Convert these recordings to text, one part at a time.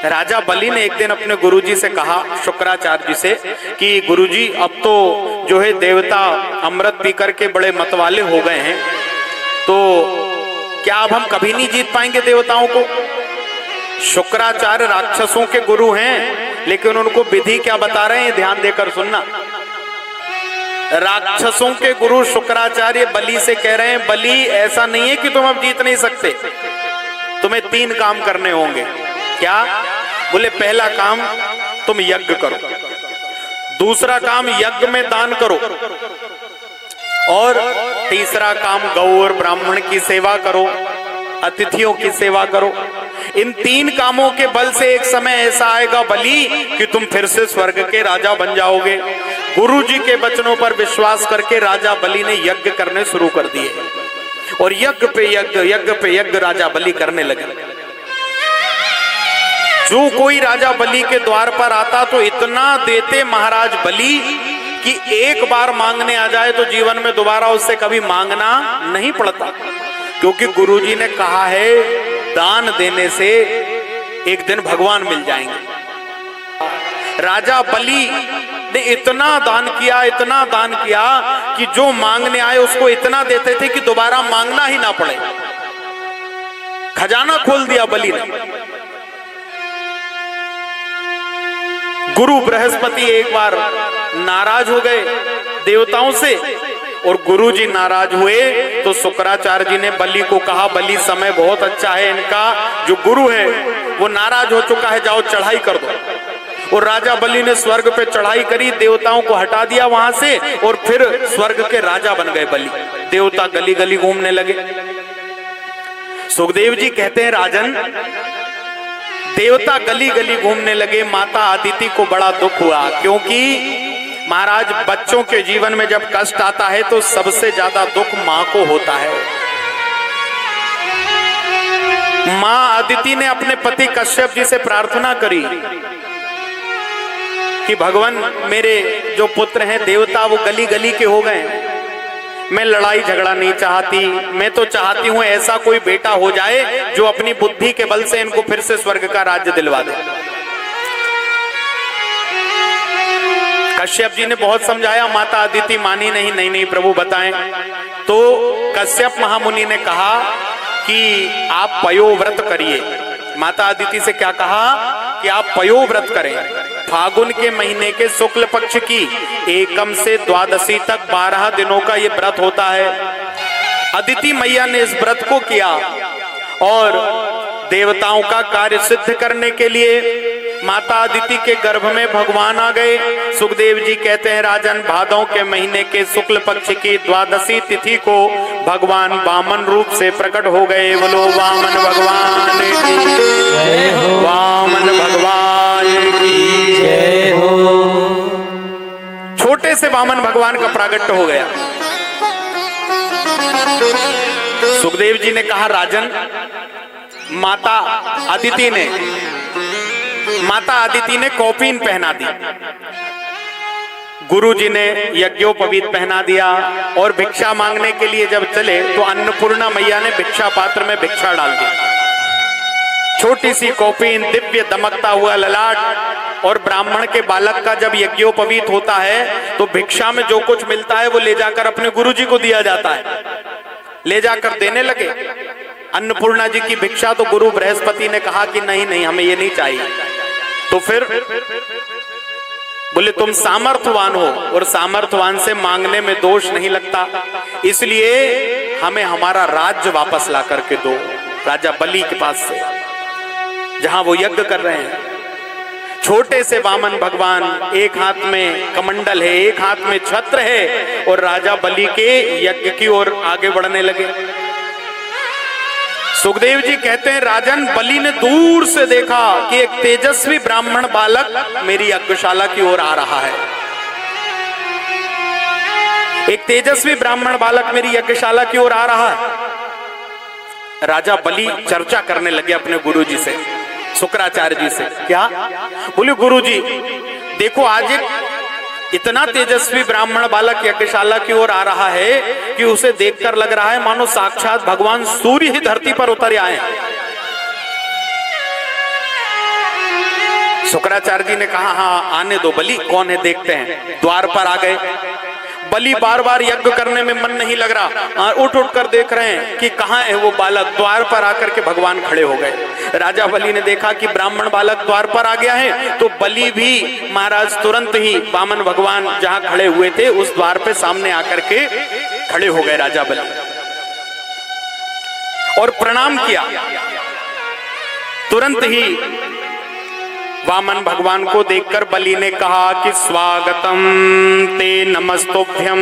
राजा बलि ने एक दिन अपने गुरुजी से कहा, शुक्राचार्य जी से, कि गुरुजी अब तो जो है देवता अमृत पी करके बड़े मतवाले हो गए हैं, तो क्या अब हम कभी नहीं जीत पाएंगे देवताओं को? शुक्राचार्य राक्षसों के गुरु हैं, लेकिन उनको विधि क्या बता रहे हैं, ध्यान देकर सुनना। राक्षसों के गुरु शुक्राचार्य बलि से कह रहे हैं, बलि ऐसा नहीं है कि तुम अब जीत नहीं सकते, तुम्हें 3 काम करने होंगे। क्या? बोले पहला काम तुम यज्ञ करो, दूसरा काम यज्ञ में दान करो, और तीसरा काम गौ और ब्राह्मण की सेवा करो, अतिथियों की सेवा करो। इन 3 कामों के बल से एक समय ऐसा आएगा बलि कि तुम फिर से स्वर्ग के राजा बन जाओगे। गुरु जी के वचनों पर विश्वास करके राजा बलि ने यज्ञ करने शुरू कर दिए, और यज्ञ पे यज्ञ राजा बलि करने लगे। जो कोई राजा बलि के द्वार पर आता तो इतना देते महाराज बलि कि एक बार मांगने आ जाए तो जीवन में दोबारा उससे कभी मांगना नहीं पड़ता, क्योंकि गुरुजी ने कहा है दान देने से एक दिन भगवान मिल जाएंगे। राजा बलि ने इतना दान किया कि जो मांगने आए उसको इतना देते थे कि दोबारा मांगना ही ना पड़े। खजाना खोल दिया बलि ने। गुरु बृहस्पति एक बार नाराज हो गए देवताओं से, और गुरु जी नाराज हुए तो शुक्राचार्य जी ने बलि को कहा, बलि समय बहुत अच्छा है, इनका जो गुरु है वो नाराज हो चुका है, जाओ चढ़ाई कर दो। और राजा बलि ने स्वर्ग पे चढ़ाई करी, देवताओं को हटा दिया वहां से, और फिर स्वर्ग के राजा बन गए बलि। देवता गली गली घूमने लगे। सुखदेव जी कहते हैं, राजन देवता गली गली घूमने लगे, माता अदिति को बड़ा दुख हुआ, क्योंकि महाराज बच्चों के जीवन में जब कष्ट आता है तो सबसे ज्यादा दुख मां को होता है। मां अदिति ने अपने पति कश्यप जी से प्रार्थना करी कि भगवान मेरे जो पुत्र हैं देवता वो गली गली के हो गए, मैं लड़ाई झगड़ा नहीं चाहती, मैं तो चाहती हूं ऐसा कोई बेटा हो जाए जो अपनी बुद्धि के बल से इनको फिर से स्वर्ग का राज्य दिलवा दे। कश्यप जी ने बहुत समझाया, माता अदिति मानी नहीं। नहीं प्रभु बताएं। तो कश्यप महामुनि ने कहा कि आप पयोव्रत करिए। माता अदिति से क्या कहा कि आप पयोव्रत करें। फागुन के महीने के शुक्ल पक्ष की एकम से द्वादशी तक 12 दिनों का ये व्रत होता है। अदिति मैया ने इस व्रत को किया और देवताओं का कार्य सिद्ध करने के लिए माता अदिति के गर्भ में भगवान आ गए। सुखदेव जी कहते हैं, राजन भादों के महीने के शुक्ल पक्ष की द्वादशी तिथि को भगवान वामन रूप से प्रकट हो गए। बोलो वामन भगवान की जय हो, वामन भगवान की जय हो। छोटे से वामन भगवान का प्रागट्य हो गया। सुखदेव जी ने कहा, राजन माता अदिति ने कौपीन पहना दी, गुरुजी ने यज्ञोपवीत पहना दिया, और भिक्षा मांगने के लिए जब चले तो अन्नपूर्णा मैया ने भिक्षा पात्र में भिक्षा डाल दी। छोटी सी कौपीन, दिव्य दमकता हुआ ललाट, और ब्राह्मण के बालक का जब यज्ञोपवीत होता है तो भिक्षा में जो कुछ मिलता है वो ले जाकर अपने गुरुजी को दिया जाता है। ले जाकर देने लगे अन्नपूर्णा जी की भिक्षा। तो गुरु बृहस्पति ने कहा कि नहीं हमें ये नहीं चाहिए। तो फिर बोले तुम सामर्थ्यवान हो और सामर्थ्यवान से मांगने में दोष नहीं लगता, इसलिए हमें हमारा राज्य वापस ला करके दो। राजा बलि के पास से, जहां वो यज्ञ कर रहे हैं। छोटे से वामन भगवान, एक हाथ में कमंडल है, एक हाथ में छत्र है, और राजा बलि के यज्ञ की ओर आगे बढ़ने लगे। सुखदेव जी कहते हैं, राजन बलि ने दूर से देखा कि एक तेजस्वी ब्राह्मण बालक मेरी यज्ञशाला की ओर आ रहा है। एक तेजस्वी ब्राह्मण बालक मेरी यज्ञशाला की ओर आ रहा है। राजा बलि चर्चा करने लगे अपने गुरुजी से, शुक्राचार्य जी से। क्या? बोले गुरुजी देखो, आज एक इतना तेजस्वी ब्राह्मण बालक यज्ञशाला की ओर आ रहा है कि उसे देखकर लग रहा है मानो साक्षात भगवान सूर्य ही धरती पर उतर आए। शुक्राचार्य जी ने कहा हाँ आने दो बलि, कौन है देखते हैं। द्वार पर आ गए। बलि बार बार यज्ञ करने में मन नहीं लग रहा, उठ उठ कर देख रहे हैं कि कहाँ है वो बालक। द्वार पर आकर के भगवान खड़े हो गए। राजा बलि ने देखा कि ब्राह्मण बालक द्वार पर आ गया है, तो बलि भी महाराज तुरंत ही वामन भगवान जहां खड़े हुए थे उस द्वार पे सामने आकर के खड़े हो गए राजा बलि, और प्रणाम किया। तुरंत ही वामन भगवान को देखकर बलि ने कहा कि स्वागतम ते नमस्तोभ्यम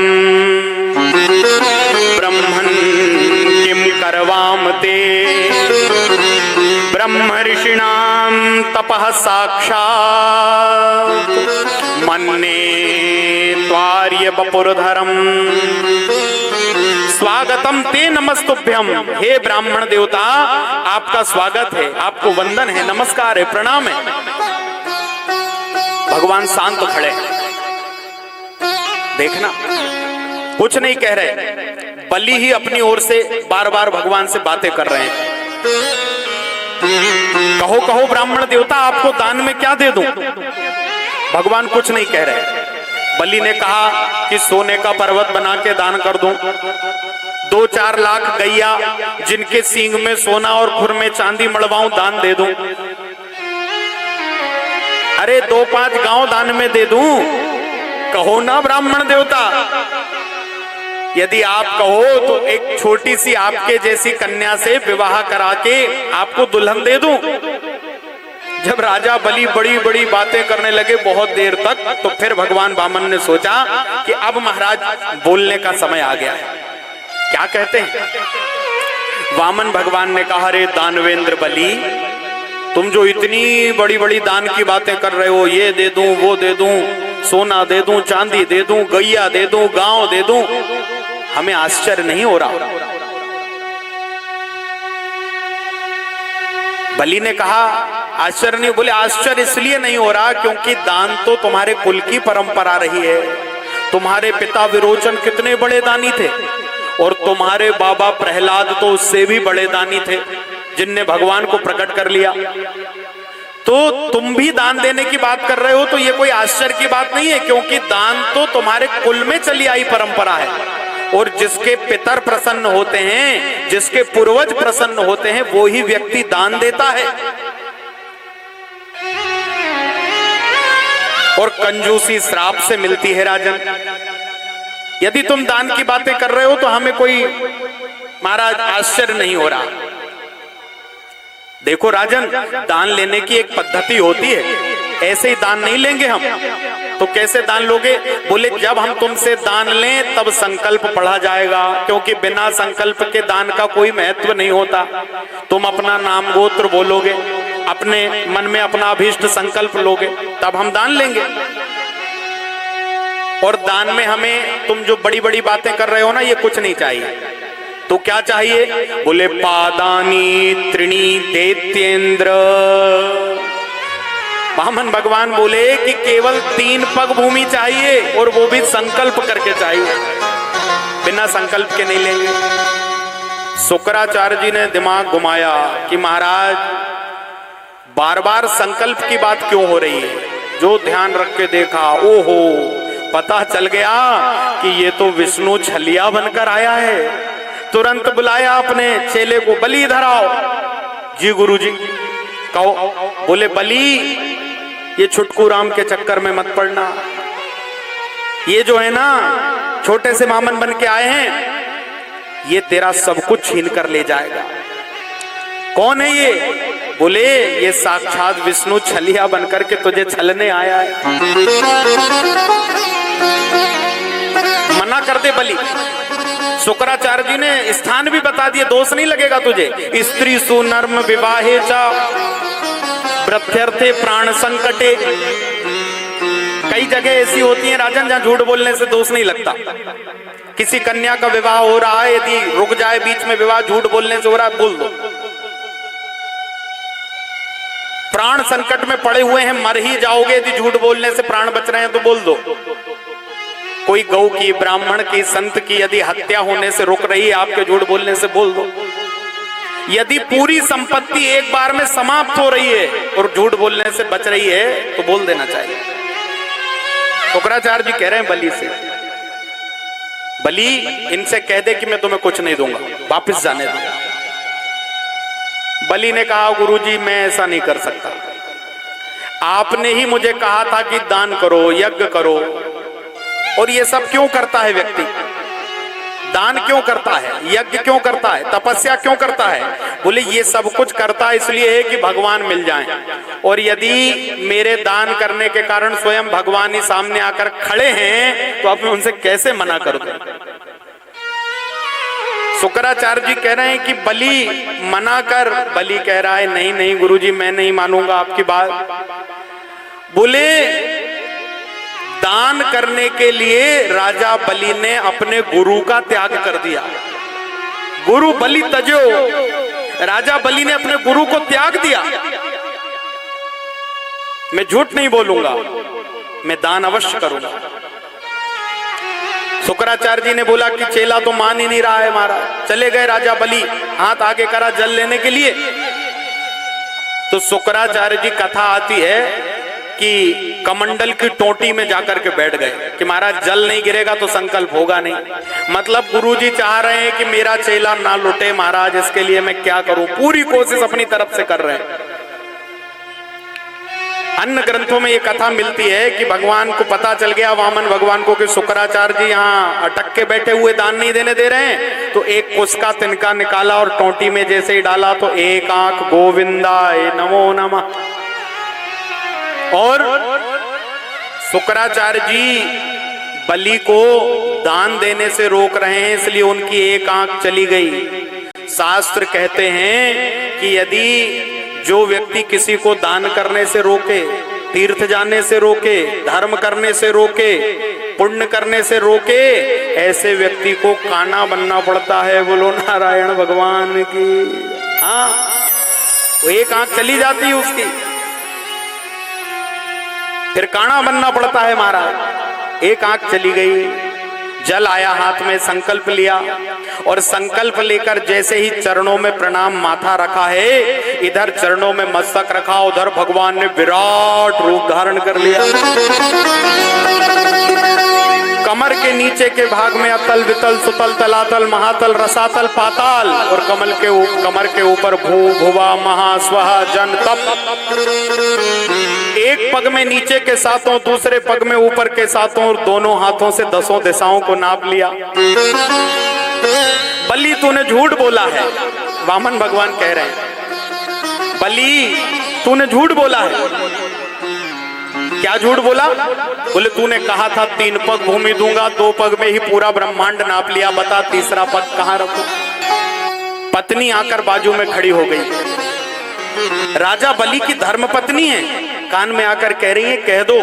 ब्रह्मन् किम करवाम ते ब्रह्म ऋषिणाम तपः साक्षात् मन्ये त्वार्य बपुरधरम। स्वागतम ते नमस्तुभ्यम, हे ब्राह्मण देवता आपका स्वागत है, आपको वंदन है, नमस्कार है, प्रणाम है। भगवान शांत खड़े, देखना कुछ नहीं कह रहे। बलि ही अपनी ओर से बार बार भगवान से बातें कर रहे हैं। कहो कहो ब्राह्मण देवता आपको दान में क्या दे दूं। भगवान कुछ नहीं कह रहे। बलि ने कहा कि सोने का पर्वत बना के दान कर दूं, 2-4 लाख गैया जिनके सींग में सोना और खुर में चांदी मड़वाऊं दान दे दूं। अरे 2-5 गांव दान में दे दूं, कहो ना ब्राह्मण देवता। यदि आप कहो तो एक छोटी सी आपके जैसी कन्या से विवाह करा के आपको दुल्हन दे दूं। जब राजा बलि बड़ी बड़ी बातें करने लगे बहुत देर तक, तो फिर भगवान वामन ने सोचा कि अब महाराज बोलने का समय आ गया है। क्या कहते हैं? वामन भगवान ने कहा, रे दानवेंद्र बलि, तुम जो इतनी बड़ी बड़ी दान की बातें कर रहे हो, ये दे दूं, वो दे दूं, सोना दे दूं, चांदी दे दूं, गैया दे दूं, गांव दे दूं, हमें आश्चर्य नहीं हो रहा। बलि ने कहा आश्चर्य नहीं। बोले आश्चर्य इसलिए नहीं हो रहा क्योंकि दान तो तुम्हारे कुल की परंपरा रही है। तुम्हारे पिता विरोचन कितने बड़े दानी थे, और तुम्हारे बाबा प्रहलाद तो उससे भी बड़े दानी थे, जिनने भगवान को प्रकट कर लिया। तो तुम भी दान देने की बात कर रहे हो तो ये कोई आश्चर्य की बात नहीं है, क्योंकि दान तो तुम्हारे कुल में चली आई परंपरा है। और जिसके पितर प्रसन्न होते हैं, जिसके पूर्वज प्रसन्न होते हैं, वो ही व्यक्ति दान देता है। और कंजूसी श्राप से मिलती है राजन। यदि तुम दान की बातें कर रहे हो तो हमें कोई महाराज आश्चर्य नहीं हो रहा। देखो राजन, दान लेने की एक पद्धति होती है, ऐसे ही दान नहीं लेंगे हम। तो कैसे दान लोगे? बोले जब हम तुमसे दान लें तब संकल्प पढ़ा जाएगा, क्योंकि बिना संकल्प के दान का कोई महत्व नहीं होता। तुम अपना नाम गोत्र बोलोगे, अपने मन में अपना अभीष्ट संकल्प लोगे, तब हम दान लेंगे। और दान में हमें तुम जो बड़ी बड़ी बातें कर रहे हो ना, ये कुछ नहीं चाहिए। तो क्या चाहिए? बोले पादानी त्रिणी दैत्येंद्र। वामन भगवान बोले कि केवल 3 पग भूमि चाहिए, और वो भी संकल्प करके चाहिए, बिना संकल्प के नहीं लेंगे। शुक्राचार्य जी ने दिमाग घुमाया कि महाराज बार बार संकल्प की बात क्यों हो रही है। जो ध्यान रख के देखा, ओहो, पता चल गया कि ये तो विष्णु छलिया बनकर आया है। तुरंत बुलाया अपने चेले को, बलि इधर आओ। जी गुरुजी। कहो। बोले बलि, ये छुटकू राम के चक्कर में मत पड़ना। ये जो है ना छोटे से मामन बन के आए हैं, ये तेरा सब कुछ छीन कर ले जाएगा। कौन है ये? बोले ये साक्षात विष्णु छलिया बनकर के तुझे छलने आया है। मना कर दे बलि। शुक्राचार्य जी ने स्थान भी बता दिए, दोष नहीं लगेगा तुझे। स्त्री सुनर्म विवाहे चा प्रत्यर्थे प्राण संकटे। कई जगह ऐसी होती हैं राजन जहां झूठ बोलने से दोष नहीं लगता। किसी कन्या का विवाह हो रहा है, यदि रुक जाए बीच में विवाह, झूठ बोलने से हो रहा है, बोल दो। प्राण संकट में पड़े हुए हैं, मर ही जाओगे, यदि झूठ बोलने से प्राण बच रहे हैं तो बोल दो। कोई गौ की, ब्राह्मण की, संत की यदि हत्या होने से रुक रही है आपके झूठ बोलने से, बोल दो। यदि पूरी संपत्ति एक बार में समाप्त हो रही है और झूठ बोलने से बच रही है तो बोल देना चाहिए। शुक्राचार्य जी कह रहे हैं बलि से, बलि इनसे कह दे कि मैं तुम्हें कुछ नहीं दूंगा, वापस जाने दो। बलि ने कहा गुरुजी मैं ऐसा नहीं कर सकता, आपने ही मुझे कहा था कि दान करो, यज्ञ करो, और ये सब क्यों करता है व्यक्ति? दान क्यों करता है, यज्ञ क्यों करता है, तपस्या क्यों करता है? बोले ये सब कुछ करता है इसलिए है कि भगवान मिल जाएं, और यदि मेरे दान करने के कारण स्वयं भगवान ही सामने आकर खड़े हैं तो अब मैं उनसे कैसे मना कर दूं? शुक्राचार्य जी कह रहे हैं कि बलि मना कर। बलि कह रहा है नहीं नहीं गुरुजी मैं नहीं मानूंगा आपकी बात। बोले दान करने के लिए राजा बलि ने अपने गुरु का त्याग कर दिया। गुरु बलि तजो, राजा बलि ने अपने गुरु को त्याग दिया। मैं झूठ नहीं बोलूंगा, मैं दान अवश्य करूंगा। शुक्राचार्य जी ने बोला कि चेला तो मान ही नहीं रहा है महाराज। चले गए राजा बलि, हाथ आगे करा जल लेने के लिए। तो शुक्राचार्य जी कथा आती है कि कमंडल की टोटी में जाकर के बैठ गए कि महाराज जल नहीं गिरेगा तो संकल्प होगा नहीं। मतलब गुरुजी चाह रहे हैं कि मेरा चेला ना लुटे महाराज, इसके लिए मैं क्या करूं, पूरी कोशिश अपनी तरफ से कर रहे हैं। अन्य ग्रंथों में ये कथा मिलती है कि भगवान को पता चल गया, वामन भगवान को, कि शुक्राचार्य जी यहाँ अटक के बैठे हुए दान नहीं देने दे रहे हैं। तो एक कुश का तिनका निकाला और टोटी में जैसे ही डाला तो एक आंख गोविंदाय नमो नमः। और शुक्राचार्य जी बलि को दान देने से रोक रहे हैं, इसलिए उनकी एक आंख चली गई। शास्त्र कहते हैं कि यदि जो व्यक्ति किसी को दान करने से रोके, तीर्थ जाने से रोके, धर्म करने से रोके, पुण्य करने से रोके, ऐसे व्यक्ति को काना बनना पड़ता है। बोलो नारायण भगवान की। हाँ, वो एक आंख चली जाती है उसकी, फिर काना बनना पड़ता है महाराज। एक आंख चली गई, जल आया हाथ में, संकल्प लिया, और संकल्प लेकर जैसे ही चरणों में प्रणाम माथा रखा है, इधर चरणों में मस्तक रखा, उधर भगवान ने विराट रूप धारण कर लिया। कमर के नीचे के भाग में अतल वितल सुतल तलातल महातल रसातल पाताल, और कमर के ऊपर भू भुवा महा स्वहा जन तप। एक पग में नीचे के सातों, दूसरे पग में ऊपर के सातों, और दोनों हाथों से 10 दिशाओं को नाप लिया। बलि तूने झूठ बोला है, वामन भगवान कह रहे हैं बलि तूने झूठ बोला है। क्या झूठ बोला? बोले तूने कहा था 3 पग भूमि दूंगा, 2 पग में ही पूरा ब्रह्मांड नाप लिया, बता तीसरा पग कहां रखूं? पत्नी आकर बाजू में खड़ी हो गई। राजा बलि की धर्म पत्नी है, कान में आकर कह रही है कह दो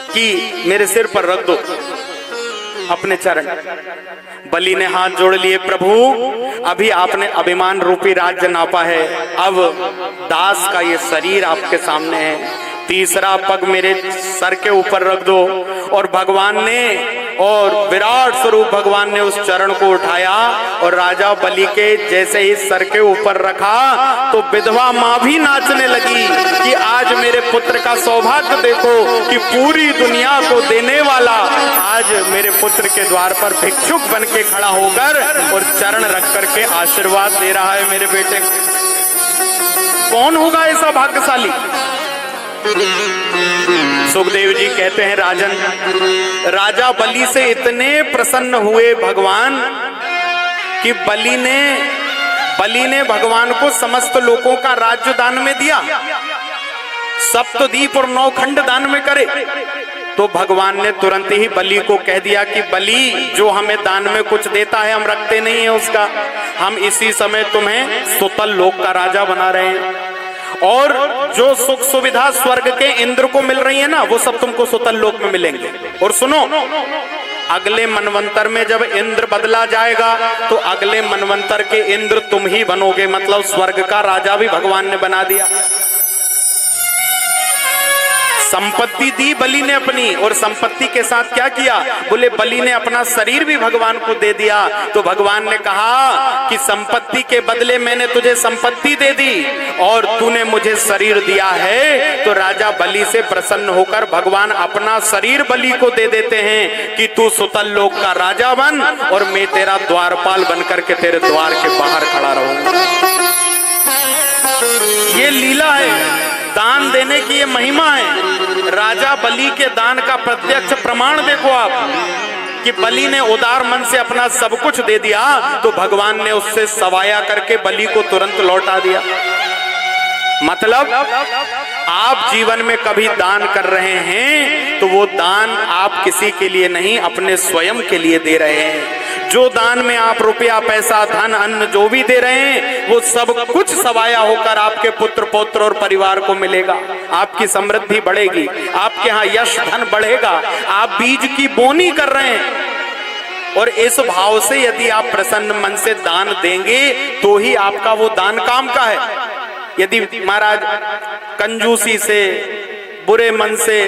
कि मेरे सिर पर रख दो अपने चरण। बलि ने हाथ जोड़ लिए, प्रभु अभी आपने अभिमान रूपी राज्य नापा है, अब दास का ये शरीर आपके सामने है, तीसरा पग मेरे सर के ऊपर रख दो। और भगवान ने, और विराट स्वरूप भगवान ने उस चरण को उठाया और राजा बलि के जैसे ही सर के ऊपर रखा तो विधवा मां भी नाचने लगी कि आज मेरे पुत्र का सौभाग्य देखो कि पूरी दुनिया को देने वाला आज मेरे पुत्र के द्वार पर भिक्षुक बन के खड़ा होकर और चरण रख करके आशीर्वाद दे रहा है मेरे बेटे को। कौन होगा ऐसा भाग्यशाली? सुखदेव जी कहते हैं राजन, राजा बलि से इतने प्रसन्न हुए भगवान कि बलि ने भगवान को समस्त लोगों का राज्य दान में दिया, सप्तद्वीप और 9 खंड दान में करे। तो भगवान ने तुरंत ही बलि को कह दिया कि बलि जो हमें दान में कुछ देता है हम रखते नहीं है उसका, हम इसी समय तुम्हें सुतल लोक का राजा बना रहे हैं, और जो सुख सुविधा स्वर्ग के इंद्र को मिल रही है ना वो सब तुमको सुतल लोक में मिलेंगे। और सुनो, अगले मनवंतर में जब इंद्र बदला जाएगा तो अगले मनवंतर के इंद्र तुम ही बनोगे, मतलब स्वर्ग का राजा भी भगवान ने बना दिया। संपत्ति दी बलि ने अपनी, और संपत्ति के साथ क्या किया? बोले बलि ने अपना शरीर भी भगवान को दे दिया। तो भगवान ने कहा कि संपत्ति के बदले मैंने तुझे संपत्ति दे दी और तूने मुझे शरीर दिया है। तो राजा बलि से प्रसन्न होकर भगवान अपना शरीर बलि को दे देते हैं कि तू सुतल लोक का राजा बन और मैं तेरा द्वारपाल बनकर के तेरे द्वार के बाहर खड़ा रहूंगा। ये लीला है, दान देने की ये महिमा है। राजा बलि के दान का प्रत्यक्ष प्रमाण देखो आप कि बलि ने उदार मन से अपना सब कुछ दे दिया तो भगवान ने उससे सवाया करके बलि को तुरंत लौटा दिया। मतलब आप जीवन में कभी दान कर रहे हैं तो वो दान आप किसी के लिए नहीं, अपने स्वयं के लिए दे रहे हैं। जो दान में आप रुपया, पैसा, धन, अन्न जो भी दे रहे हैं वो सब कुछ सवाया होकर आपके पुत्र पौत्र और परिवार को मिलेगा। आपकी समृद्धि बढ़ेगी, आपके यहाँ यश धन बढ़ेगा। आप बीज की बोनी कर रहे हैं और इस भाव से यदि आप प्रसन्न मन से दान देंगे तो ही आपका वो दान काम का है। यदि महाराज कंजूसी से, बुरे मन से,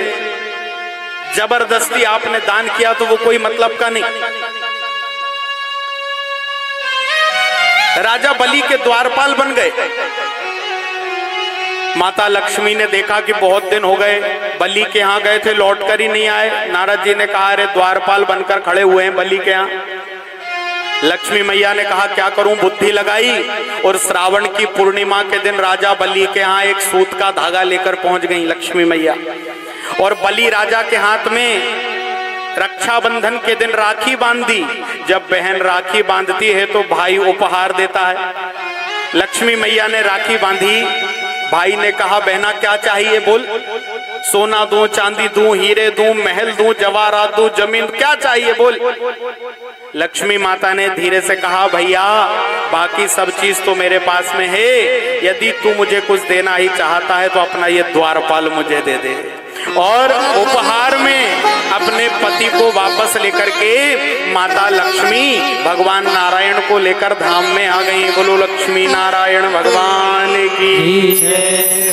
जबरदस्ती आपने दान किया तो वो कोई मतलब का नहीं। राजा बलि के द्वारपाल बन गए। माता लक्ष्मी ने देखा कि बहुत दिन हो गए, बलि के यहाँ गए थे, लौट कर ही नहीं आए। नारद जी ने कहा अरे द्वारपाल बनकर खड़े हुए हैं बलि के यहाँ। लक्ष्मी मैया ने कहा क्या करूं, बुद्धि लगाई और श्रावण की पूर्णिमा के दिन राजा बलि के यहाँ एक सूत का धागा लेकर पहुंच गई लक्ष्मी मैया। और बलि राजा के हाथ में रक्षाबंधन के दिन राखी बांध दी। जब बहन राखी बांधती है तो भाई उपहार देता है। लक्ष्मी मैया ने राखी बांधी, भाई ने कहा बहना क्या चाहिए बोल। सोना दूं, चांदी दूं, हीरे दूं, महल दूं, जवाहरात दूं, जमीन, क्या चाहिए बोल। लक्ष्मी माता ने धीरे से कहा भैया बाकी सब चीज तो मेरे पास में है, यदि तू मुझे कुछ देना ही चाहता है तो अपना ये द्वारपाल मुझे दे दे। और उपहार में अपने पति को वापस लेकर के माता लक्ष्मी भगवान नारायण को लेकर धाम में आ गई। बोलो लक्ष्मी नारायण भगवान की।